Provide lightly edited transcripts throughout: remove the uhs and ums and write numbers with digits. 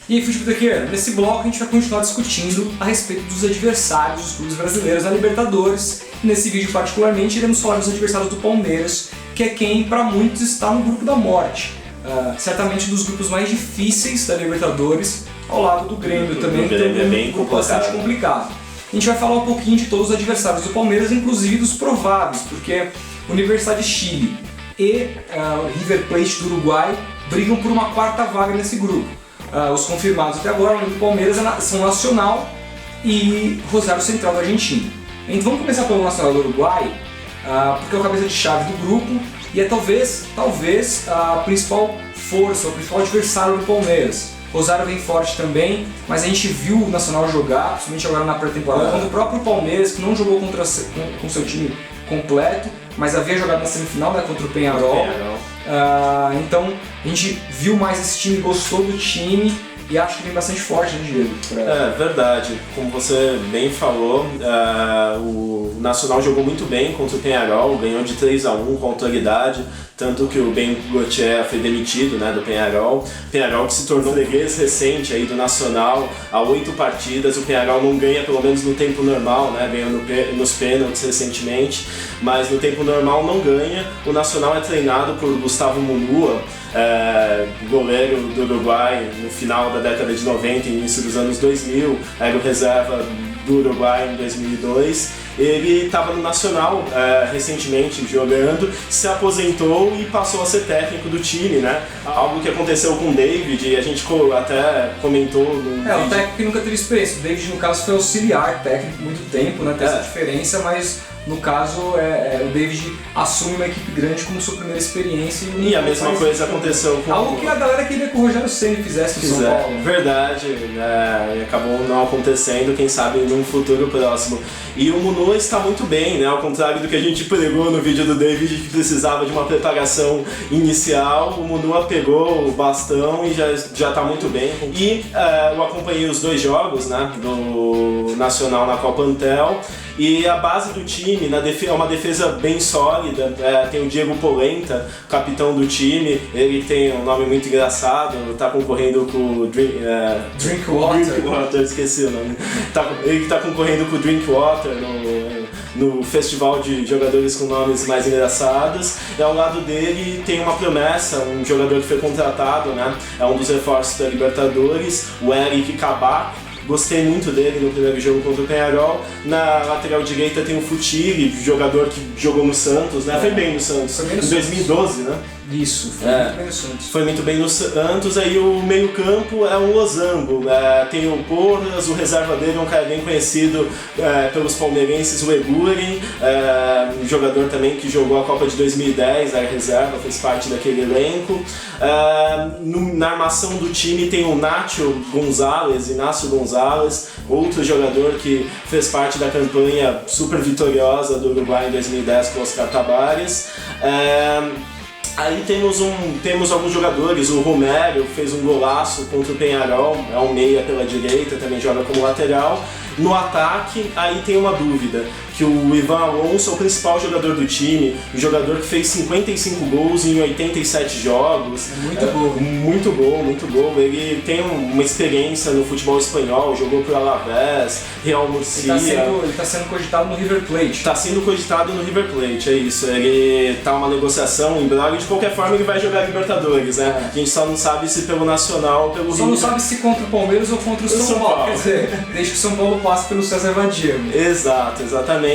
E aí, Futebol, nesse bloco a gente vai continuar discutindo a respeito dos adversários dos clubes brasileiros na Libertadores. E nesse vídeo particularmente iremos falar dos adversários do Palmeiras, que é quem para muitos está no grupo da morte. Certamente dos grupos mais difíceis da Libertadores, ao lado do Grêmio também, que é um grupo bastante complicado. A gente vai falar um pouquinho de todos os adversários do Palmeiras, inclusive dos prováveis, porque Universidade de Chile e River Plate do Uruguai brigam por uma quarta vaga nesse grupo. Os confirmados até agora no Palmeiras são Nacional e Rosário Central da Argentina. Então vamos começar pelo Nacional do Uruguai, porque é o cabeça de chave do grupo e é talvez a principal força, o principal adversário do Palmeiras. Rosário vem forte também, mas a gente viu o Nacional jogar, principalmente agora na pré-temporada, contra o próprio Palmeiras, que não jogou com seu time completo, mas havia jogado na semifinal, né, contra o Peñarol. Então a gente viu mais esse time, gostou do time e acho que vem bastante forte, né, Diego? Verdade. Como você bem falou, o Nacional jogou muito bem contra o Peñarol, ganhou de 3-1 com autoridade, tanto que o Ben Gotier foi demitido, né, do Peñarol. Peñarol que se tornou freguês recente aí do Nacional há 8 partidas. O Peñarol não ganha pelo menos no tempo normal, né, ganhou nos pênaltis recentemente, mas no tempo normal não ganha. O Nacional é treinado por Gustavo Munua, goleiro do Uruguai no final da década de 90 e início dos anos 2000, era o reserva do Uruguai em 2002. Ele estava no Nacional recentemente jogando, se aposentou e passou a ser técnico do time, né? Algo que aconteceu com o David, e a gente até comentou no vídeo. O técnico que nunca teve experiência. O David, no caso, foi auxiliar técnico muito tempo, né? Tem essa diferença, mas no caso o David assume uma equipe grande como sua primeira experiência. E a mesma coisa aconteceu com... Algo que a galera queria que o Rogério Ceni fizesse no São Paulo. Verdade, e acabou não acontecendo, quem sabe num futuro próximo. E o Munua está muito bem, né? Ao contrário do que a gente pregou no vídeo do David, que precisava de uma preparação inicial, o Munua pegou o bastão e já está muito bem. E eu acompanhei os 2 jogos, né, do Nacional na Copa Antel, e a base do time é uma defesa bem sólida. Tem o Diego Polenta, capitão do time, ele tem um nome muito engraçado, está concorrendo com o Drinkwater, esqueci o nome. Ele está concorrendo com o Drinkwater no festival de jogadores com nomes mais engraçados. E ao lado dele tem uma promessa, um jogador que foi contratado, né? É um dos reforços da Libertadores, o Eric Kabak. Gostei muito dele no primeiro jogo contra o Peñarol. Na lateral direita tem o Futiri, jogador que jogou no Santos, né? Foi bem no Santos, em 2012, né? Isso, foi muito bem no Santos. Foi muito bem no Santos. Aí o meio campo é um losango. Tem o Porras, o reserva dele é um cara bem conhecido pelos palmeirenses, o Eguren, um jogador também que jogou a Copa de 2010, era reserva, fez parte daquele elenco. Na armação do time tem o Inácio Gonzalez, outro jogador que fez parte da campanha super vitoriosa do Uruguai em 2010 com o Oscar Tabares. Aí temos alguns jogadores, o Romero fez um golaço contra o Peñarol, é um meia pela direita, também joga como lateral. No ataque, aí tem uma dúvida, que o Ivan Alonso é o principal jogador do time, o jogador que fez 55 gols em 87 jogos. Muito bom. Ele tem uma experiência no futebol espanhol, jogou pro Alavés, Real Murcia. Ele tá sendo cogitado no River Plate. Tá sendo cogitado no River Plate, é isso. Ele tá uma negociação em Braga, de qualquer forma ele vai jogar Libertadores, né? A gente só não sabe se pelo Nacional ou pelo Rio. Só não sabe se contra o Palmeiras ou contra o São Paulo. Quer dizer, desde que o São Paulo passe pelo César Vadiego. Exatamente.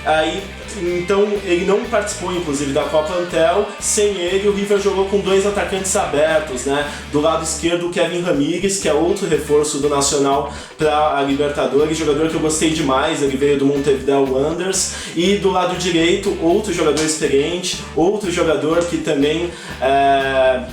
Aí, então, ele não participou, inclusive, da Copa Antel. Sem ele, o River jogou com 2 atacantes abertos, né? Do lado esquerdo, o Kevin Ramírez, que é outro reforço do Nacional para a Libertadores, jogador que eu gostei demais, ele veio do Montevideo Wanderers. E do lado direito, outro jogador experiente, outro jogador que também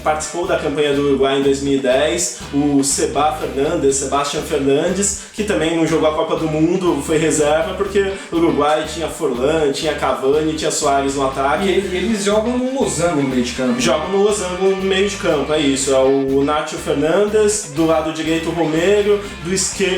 participou da campanha do Uruguai em 2010, o Sebastián Fernandes, que também não jogou a Copa do Mundo, foi reserva, porque o Uruguai tinha Forlan, tinha Cavani, tinha Soares no ataque. E eles jogam no losango no meio de campo. Jogam no losango no meio de campo, é isso. É o Nacho Fernandes, do lado direito o Romero,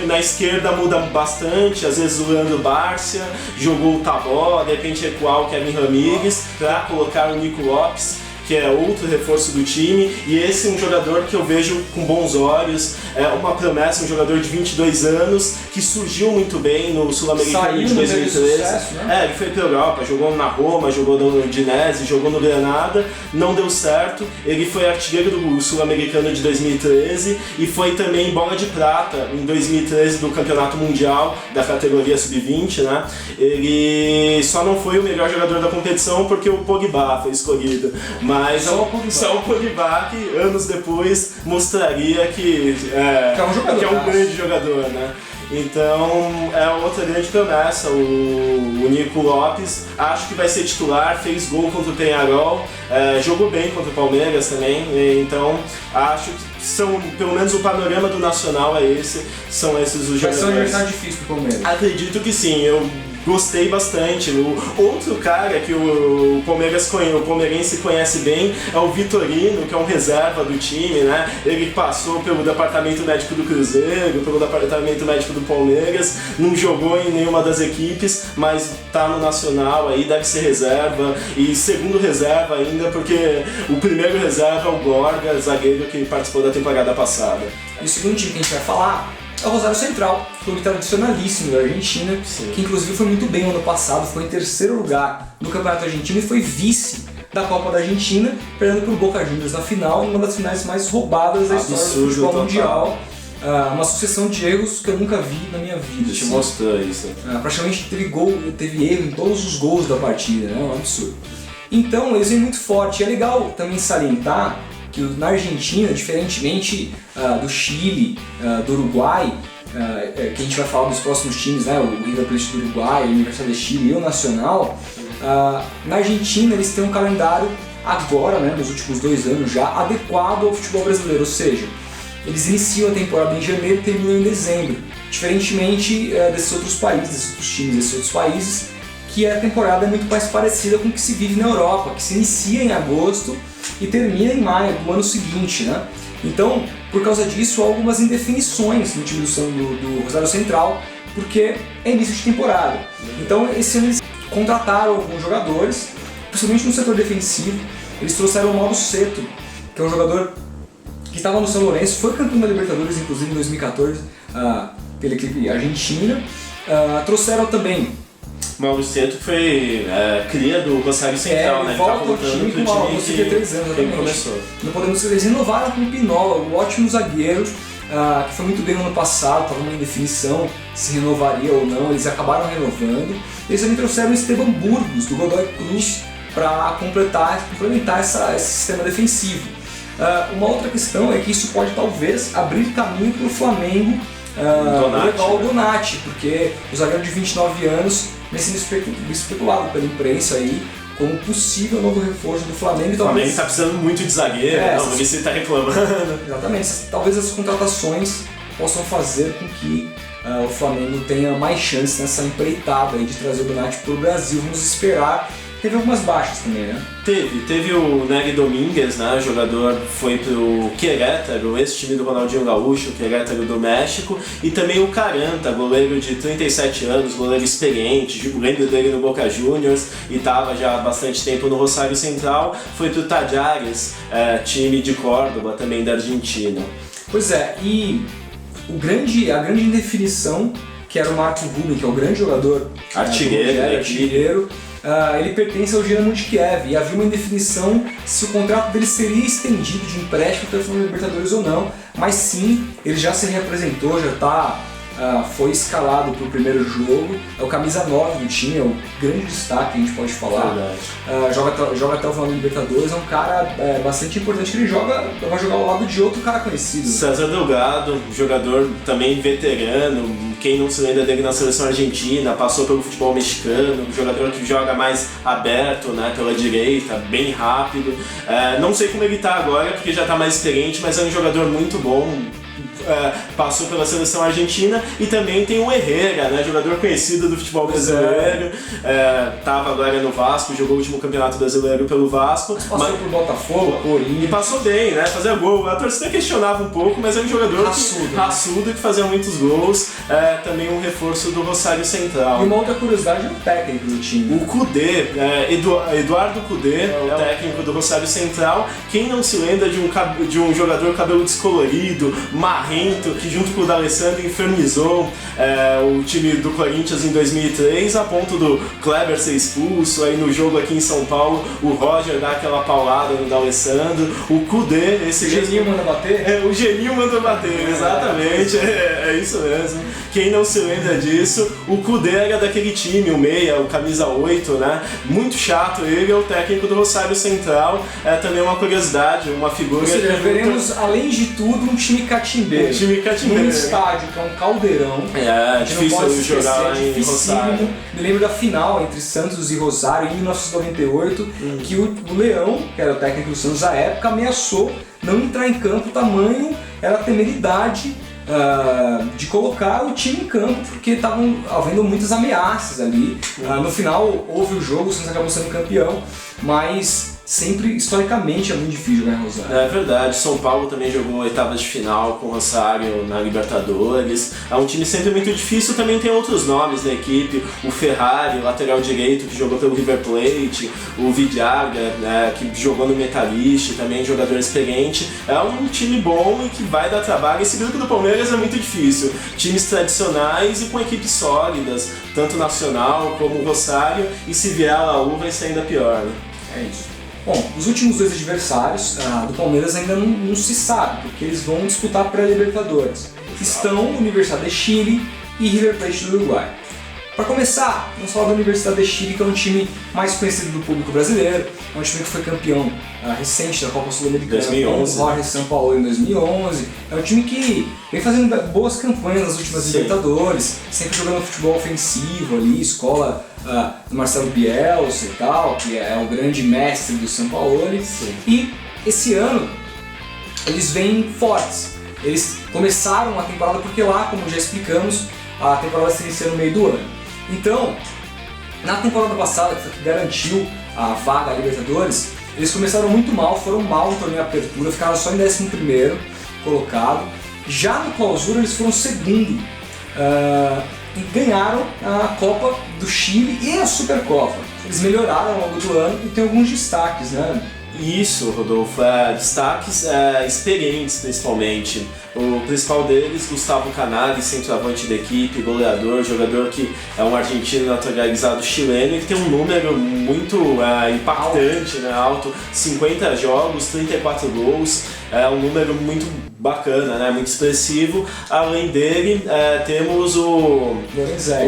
na esquerda muda bastante, às vezes o Leandro Bárcia, jogou o Tabó, de repente recuar o Kevin Ramírez, para colocar o Nico Lopes, que é outro reforço do time, e esse é um jogador que eu vejo com bons olhos, é uma promessa, um jogador de 22 anos, que surgiu muito bem no Sul-Americano de 2013. Sucesso, né? Ele foi pra Europa, jogou na Roma, jogou no Udinese, jogou no Granada, não deu certo, ele foi artilheiro do Sul-Americano de 2013 e foi também bola de prata em 2013 do Campeonato Mundial da categoria Sub-20, né? Ele só não foi o melhor jogador da competição porque o Pogba foi escolhido, mas só o Pogba que anos depois mostraria que é um grande jogador, né? Então é outra grande promessa, o Nico Lopes, acho que vai ser titular, fez gol contra o Peñarol, jogou bem contra o Palmeiras também, então acho que são, pelo menos o panorama do Nacional é esse, são esses os jogadores. Vai ser um adversário difícil pro Palmeiras. Acredito que sim, eu gostei bastante. O outro cara que o palmeirense conhece bem é o Vitorino, que é um reserva do time, né? Ele passou pelo departamento médico do Cruzeiro, pelo departamento médico do Palmeiras, não jogou em nenhuma das equipes, mas tá no Nacional aí, deve ser reserva, e segundo reserva ainda, porque o primeiro reserva é o Gorga, zagueiro que participou da temporada passada. E o segundo time que a gente vai falar é o Rosário Central, clube tradicionalíssimo da Argentina, que inclusive foi muito bem no ano passado, foi em terceiro lugar no Campeonato Argentino e foi vice da Copa da Argentina, perdendo para o Boca Juniors na final, uma das finais mais roubadas da história do futebol mundial. Uma sucessão de erros que eu nunca vi na minha vida. Te mostrou isso. Praticamente teve erro em todos os gols da partida, né? Um absurdo. Então eles vêm muito forte. É legal também salientar que na Argentina, diferentemente do Chile, do Uruguai, que a gente vai falar dos próximos times, né, o River Plate do Uruguai, a Universidade de Chile e o Nacional, na Argentina eles têm um calendário agora, né, nos últimos 2 anos já, adequado ao futebol brasileiro, ou seja, eles iniciam a temporada em janeiro e terminam em dezembro, diferentemente desses outros países, desses outros times, desses outros países, que a temporada é muito mais parecida com o que se vive na Europa, que se inicia em agosto e termina em maio do ano seguinte, né? Então, por causa disso, há algumas indefinições no time do Rosário Central, porque é início de temporada. Então, esse ano eles contrataram alguns jogadores, principalmente no setor defensivo. Eles trouxeram o Mauro Seto, que é um jogador que estava no São Lourenço, foi campeão da Libertadores, inclusive em 2014, pela equipe argentina. Trouxeram também Mauro Seto foi cria do Rosário Central, né? Ele volta ao time com uma 3 anos, quem começou. Não podemos esquecer, eles renovaram com o Pinola, um ótimo zagueiro, que foi muito bem no ano passado, estava uma indefinição se renovaria ou não, eles acabaram renovando. Eles também trouxeram o Esteban Burgos, do Godoy Cruz, para complementar esse sistema defensivo. Uma outra questão é que isso pode talvez abrir caminho para o Flamengo levar o Donati, porque o zagueiro de 29 anos vem sendo especulado pela imprensa aí como possível novo reforço do Flamengo. O Flamengo está precisando muito de zagueiro, você está reclamando. Exatamente, talvez as contratações possam fazer com que o Flamengo tenha mais chance nessa empreitada aí de trazer o Donati para o Brasil. Vamos esperar. Teve algumas baixas também, né? Teve o Nery Domínguez, né? O jogador foi pro Querétaro, esse time do Ronaldinho Gaúcho, o Querétaro do México, e também o Caranta, goleiro de 37 anos, goleiro experiente, lembro dele no Boca Juniors e estava já há bastante tempo no Rosário Central, foi pro Talleres, time de Córdoba, também da Argentina. Pois é, e a grande indefinição, que era o Marco Ruben, que é o grande jogador artilheiro, ele pertence ao Dinamo de Kiev e havia uma indefinição se o contrato dele seria estendido de empréstimo pela Libertadores ou não, mas sim, ele já se reapresentou, foi escalado para o primeiro jogo, é o camisa 9 do time, é o grande destaque, a gente pode falar. Joga até o final da Libertadores, é um cara bastante importante, que vai jogar ao lado de outro cara conhecido. César Delgado, jogador também veterano, quem não se lembra dele na seleção argentina, passou pelo futebol mexicano, jogador que joga mais aberto, né, pela direita, bem rápido. Não sei como ele está agora, porque já está mais experiente, mas é um jogador muito bom, passou pela seleção argentina, e também tem o Herrera, né, jogador conhecido do futebol brasileiro, estava agora no Vasco, jogou o último campeonato brasileiro pelo Vasco. Passou por Botafogo, Corinthians. E passou bem, né, fazia gol. A torcida questionava um pouco, mas é um jogador raçudo que fazia muitos gols, também um reforço do Rosário Central. E uma outra curiosidade é o técnico do time. O Kudê, Eduardo Kudê, é o técnico do Rosário Central. Quem não se lembra de um jogador cabelo descolorido, marrento, que junto com o D'Alessandro infernizou o time do Corinthians em 2003, a ponto do Kleber ser expulso, aí no jogo aqui em São Paulo o Roger dá aquela paulada no D'Alessandro, o Kudê, esse... O Geninho manda bater? O Geninho manda bater, exatamente, é isso mesmo. Quem não se lembra disso, o Kudê era daquele time, o meia, o camisa 8, né? Muito chato, ele é o técnico do Rosário Central, também uma curiosidade, uma figura... Ou seja, veremos, além de tudo, um time catimbeiro. Num estádio que é um caldeirão. É difícil jogar em Rosário. Me lembro da final entre Santos e Rosário em 1998, que o Leão, que era o técnico do Santos à época, ameaçou não entrar em campo, tamanho era a temeridade de colocar o time em campo, porque estavam havendo muitas ameaças ali. No final houve o jogo, o Santos acabou sendo campeão, mas sempre, historicamente, é muito difícil jogar em Rosário. É verdade, São Paulo também jogou oitavas de final com o Rosário na Libertadores. É um time sempre muito difícil, também tem outros nomes na equipe, o Ferrari, o lateral direito que jogou pelo River Plate, o Vidiaga, que jogou no Metalist, também jogador experiente. É um time bom e que vai dar trabalho. Esse grupo do Palmeiras é muito difícil, times tradicionais e com equipes sólidas, tanto nacional como o Rosário, e se vier a Laú vai ser ainda pior, né? É isso. Bom, os últimos dois adversários do Palmeiras ainda não se sabe, porque eles vão disputar pré-Libertadores. Estão Universidade de Chile e River Plate do Uruguai. Para começar, vamos falar da Universidade de Chile, que é um time mais conhecido do público brasileiro, é um time que foi campeão recente da Copa Sul-Americana 2011, com o Jorge Sampaoli em 2011. É um time que vem fazendo boas campanhas nas últimas Libertadores, sempre jogando futebol ofensivo ali, escola do Marcelo Bielsa e tal, que é o grande mestre do Sampaoli. E esse ano eles vêm fortes. Eles começaram a temporada porque lá, como já explicamos, a temporada se inicia no meio do ano. Então, na temporada passada, que garantiu a vaga à Libertadores, eles começaram muito mal, foram mal no torneio de apertura, ficaram só em 11º colocado. Já no clausura eles foram segundo e ganharam a Copa do Chile e a Supercopa. Eles melhoraram ao longo do ano e tem alguns destaques, né? Isso, Rodolfo, destaques experientes principalmente. O principal deles, Gustavo Canali, centroavante da equipe, goleador, jogador que é um argentino naturalizado chileno. Ele tem um número muito impactante, né, alto, 50 jogos, 34 gols, é um número muito bacana, né, muito expressivo. Além dele, temos o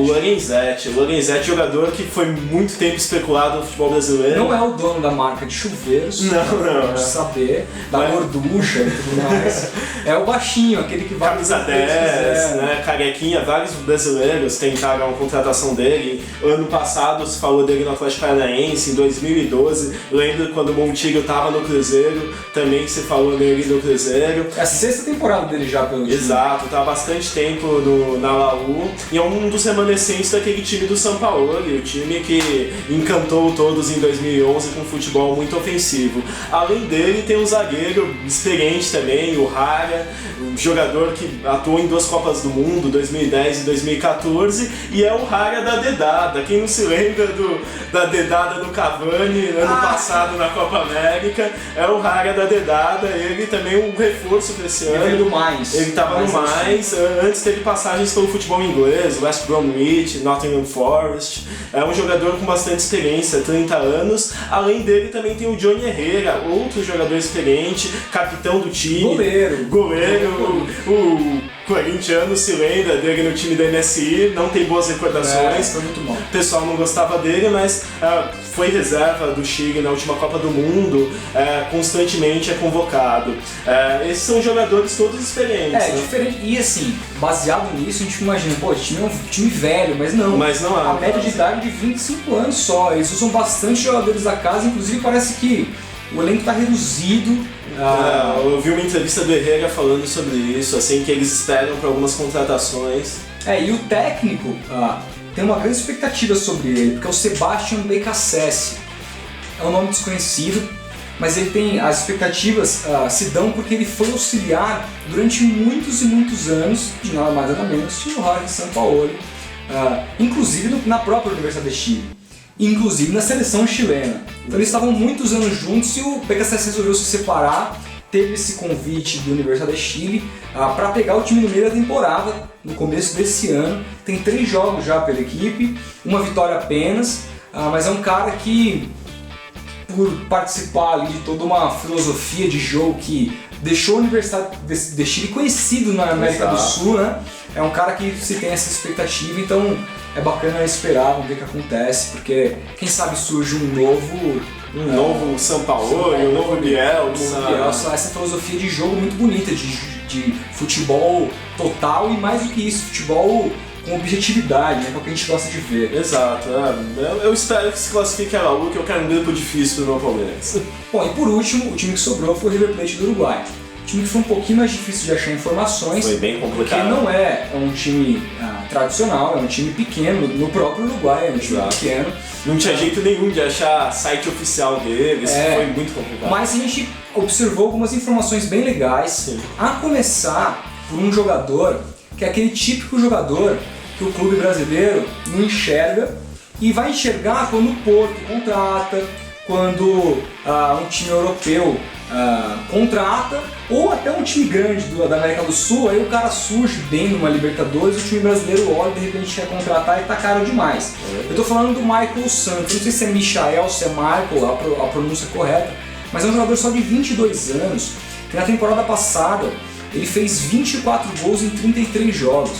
Lorenzetti. O Lorenzetti, jogador que foi muito tempo especulado no futebol brasileiro. Não é o dono da marca de chuveiros, não. Saber, da gorducha e tudo mais. É o baixinho, aquele que vai... Camisa 10, né, carequinha. Vários brasileiros tentaram a contratação dele. Ano passado se falou dele no Atlético Paranaense, em 2012. Lembro quando o Montijo estava no Cruzeiro, também se falou dele no Cruzeiro. É a 6ª temporada dele já pelo time. Exato, tá há bastante tempo na Laú e é um dos remanescentes daquele time do Sampaoli, o time que encantou todos em 2011 com um futebol muito ofensivo. Além dele tem um zagueiro experiente também, o Rara, um jogador que atuou em 2 Copas do Mundo, 2010 e 2014, e é o Rara da dedada. Quem não se lembra da dedada do Cavani ano passado na Copa América, é o Rara da dedada. Ele também é um reforço para esse ano. Ele veio do mais. Ele estava no mais. Antes teve passagens pelo futebol inglês, West Bromwich, Nottingham Forest. É um jogador com bastante experiência, 30 anos. Além dele também tem o Johnny Herrera, outro jogador experiente, capitão do time. Goleiro. O corintiano se lembra dele no time da MSI, não tem boas recordações. Foi muito bom. O pessoal não gostava dele, mas foi reserva do Chile na última Copa do Mundo, constantemente é convocado. Esses são jogadores todos experientes. Né? Diferente. E assim, baseado nisso, a gente imagina, pô, esse time é um time velho, mas não. A média de idade é de 25 anos só. Eles usam bastante jogadores da casa, inclusive parece que o elenco está reduzido Eu vi uma entrevista do Herrera falando sobre isso, assim, que eles esperam para algumas contratações. E o técnico tem uma grande expectativa sobre ele, porque é o Sebastian Becassese. É um nome desconhecido, mas ele tem as expectativas se dão porque ele foi auxiliar durante muitos e muitos anos, de nada mais nada menos, que o Jorge Sampaoli, inclusive na própria Universidade de Chile, inclusive na seleção chilena. Então eles estavam muitos anos juntos e o Becassese resolveu se separar, teve esse convite da Universidade de Chile para pegar o time no meio da temporada, no começo desse ano. Tem 3 jogos já pela equipe, uma vitória apenas, mas é um cara que, por participar ali de toda uma filosofia de jogo que deixou a Universidade de Chile conhecido na América do Sul, né? É um cara que se tem essa expectativa, então é bacana esperar, vamos ver o que acontece, porque quem sabe surge um novo Sampaoli, um novo Bielsa. Essa filosofia de jogo muito bonita, de futebol total e mais do que isso, futebol com objetividade, né, que é o que a gente gosta de ver. Exato, eu espero que se classifique a Laú, que eu quero um grupo difícil pro meu Palmeiras. Bom, e por último, o time que sobrou foi o River Plate do Uruguai. Um time que foi um pouquinho mais difícil de achar informações. Foi bem complicado. Porque não é um time tradicional, é um time pequeno, no próprio Uruguai é um time pequeno. Não tinha jeito nenhum de achar site oficial deles, foi muito complicado. Mas a gente observou algumas informações bem legais, Sim. A começar por um jogador que é aquele típico jogador que o clube brasileiro não enxerga e vai enxergar quando o Porto contrata, quando um time europeu contrata, ou até um time grande da América do Sul, aí o cara surge bem numa Libertadores, o time brasileiro olha e de repente quer contratar e tá caro demais. Eu tô falando do Michael Santos, não sei se é Michael, se é Michael, a pronúncia correta, mas é um jogador só de 22 anos, que na temporada passada ele fez 24 gols em 33 jogos.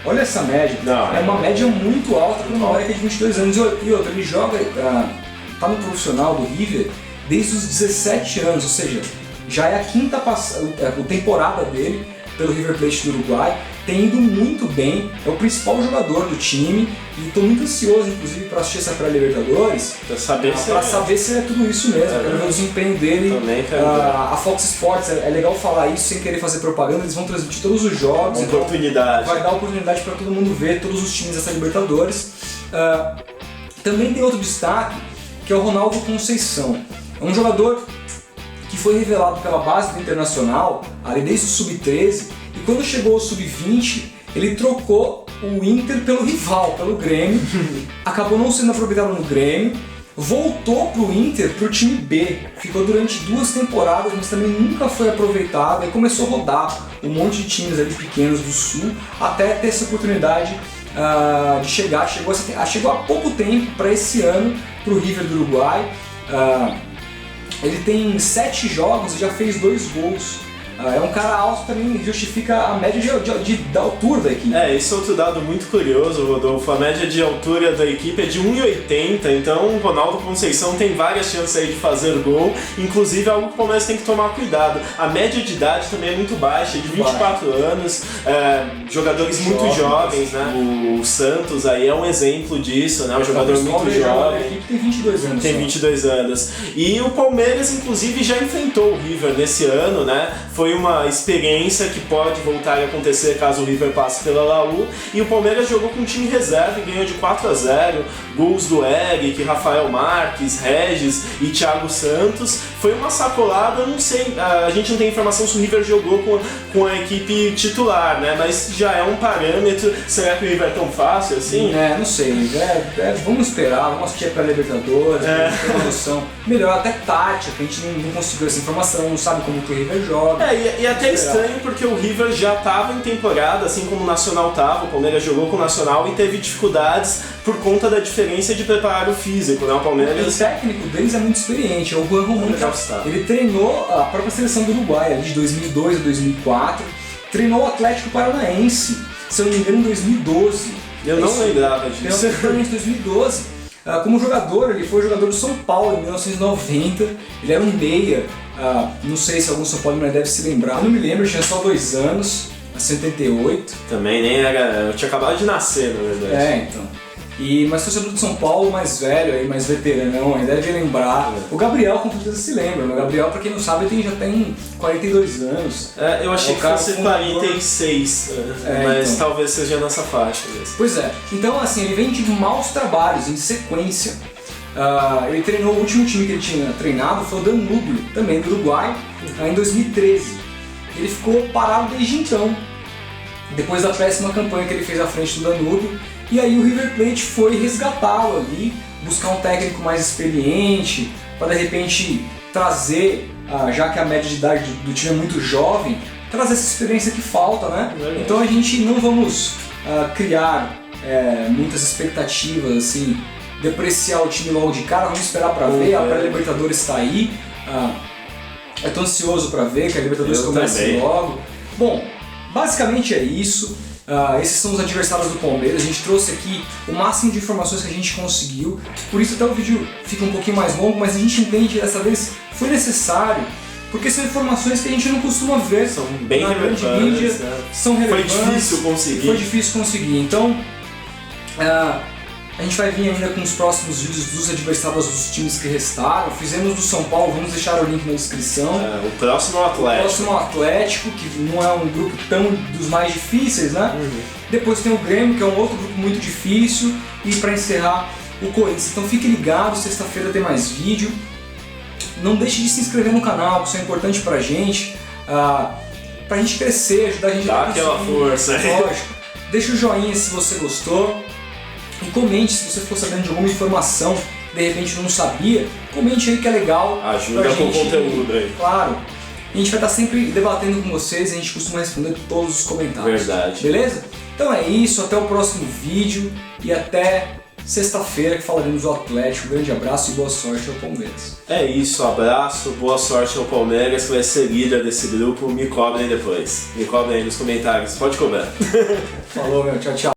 Olha essa média, é uma média muito alta para uma moleque de 22 anos. E outra, ele joga, tá no profissional do River desde os 17 anos, ou seja, já é a quinta temporada dele pelo River Plate do Uruguai, tem ido muito bem, é o principal jogador do time e estou muito ansioso, inclusive, para assistir essa pré-Libertadores, para saber se é tudo isso mesmo, quero ver o desempenho dele. A Fox Sports, é legal falar isso sem querer fazer propaganda, eles vão transmitir todos os jogos, oportunidade. Vai dar oportunidade para todo mundo ver todos os times dessa Libertadores. Também tem outro destaque, que é o Ronaldo Conceição. É um jogador que foi revelado pela base do Internacional, ali desde o Sub-13, e quando chegou ao Sub-20, ele trocou o Inter pelo rival, pelo Grêmio, acabou não sendo aproveitado no Grêmio, voltou pro Inter, pro time B, ficou durante 2 temporadas, mas também nunca foi aproveitado, e começou a rodar um monte de times ali pequenos do Sul, até ter essa oportunidade de chegar, chegou há pouco tempo para esse ano pro River do Uruguai. Ele tem 7 jogos e já fez 2 gols. É um cara alto, também justifica a média da altura da equipe. Esse é outro dado muito curioso, Rodolfo. A média de altura da equipe é de 1,80, então o Ronaldo Conceição tem várias chances aí de fazer gol, inclusive é algo que o Palmeiras tem que tomar cuidado. A média de idade também é muito baixa, de 24 anos, jogadores muito jovens, né? O Santos aí é um exemplo disso, né? Um jogador muito jovem. A equipe tem 22 anos. Tem 22 anos. E o Palmeiras, inclusive, já enfrentou o River nesse ano, né? Foi uma experiência que pode voltar a acontecer caso o River passe pela Laú. E o Palmeiras jogou com um time reserva e ganhou de 4-0. Gols do Eric, Rafael Marques, Regis e Thiago Santos. Foi uma sacolada, não sei, a gente não tem informação se o River jogou com a equipe titular, né? Mas já é um parâmetro. Será que o River é tão fácil assim? Não sei. Vamos esperar, vamos assistir para a Libertadores, ter uma noção. Melhor até tática, que a gente não conseguiu essa informação, não sabe como que o River joga. E até estranho porque o River já estava em temporada, assim como o Nacional estava, o Palmeiras jogou com o Nacional e teve dificuldades por conta da diferença de preparo físico, né? O Palmeiras... O técnico deles é muito experiente, é o Juan Román. Ele treinou a própria seleção do Uruguai, ali de 2002 a 2004, treinou o Atlético Paranaense, se eu não me engano, em 2012. Eu não lembrava disso. Treinou em 2012. Como jogador, ele foi jogador do São Paulo em 1990, ele era um meia, não sei se algum São Paulo deve se lembrar, não me lembro, tinha só 2 anos, 78. Também nem era, eu tinha acabado de nascer, na verdade. Então. Mas torcedor de São Paulo mais velho, aí, mais veteranão, aí deve lembrar. O Gabriel com certeza se lembra, né? O Gabriel, pra quem não sabe, já tem 42 anos. Eu achei que fosse 46, mas então, talvez seja nessa faixa mesmo. Pois é, então assim, ele vem de maus trabalhos em sequência. Ele treinou, o último time que ele tinha treinado foi o Danúbio, também do Uruguai, em 2013. Ele ficou parado desde então, depois da péssima campanha que ele fez à frente do Danúbio. E aí o River Plate foi resgatá-lo ali, buscar um técnico mais experiente, para de repente trazer, já que a média de idade do time é muito jovem, trazer essa experiência que falta, né? Então a gente não vamos criar muitas expectativas, assim, depreciar o time logo de cara, vamos esperar para ver, a pré-Libertadores está aí, eu tô ansioso para ver que a Libertadores comece logo. Bom, basicamente é isso. Esses são os adversários do Palmeiras. A gente trouxe aqui o máximo de informações que a gente conseguiu, por isso até o vídeo fica um pouquinho mais longo, mas a gente entende que dessa vez foi necessário, porque são informações que a gente não costuma ver, são bem na grande mídia, são relevantes. Foi difícil conseguir. Então a gente vai vir ainda com os próximos vídeos dos adversários dos times que restaram. Fizemos do São Paulo, vamos deixar o link na descrição. O próximo Atlético. O próximo Atlético, que não é um grupo tão dos mais difíceis, né? Depois tem o Grêmio, que é um outro grupo muito difícil. E para encerrar, o Corinthians. Então fique ligado, sexta-feira tem mais vídeo. Não deixe de se inscrever no canal, que isso é importante pra gente. Pra gente crescer, ajudar a gente a crescer. Dá aquela força. Lógico. Deixa o joinha se você gostou. E comente se você ficou sabendo de alguma informação que de repente não sabia. Comente aí que é legal. Ajuda com o conteúdo aí. Claro. A gente vai estar sempre debatendo com vocês e a gente costuma responder todos os comentários. Verdade. Beleza? Então é isso, até o próximo vídeo e até sexta-feira que falaremos do Atlético. Um grande abraço e boa sorte ao Palmeiras. É isso, abraço, boa sorte ao Palmeiras, que vai ser líder desse grupo. Me cobrem depois. Me cobrem aí nos comentários. Pode cobrar. Falou, meu. Tchau, tchau.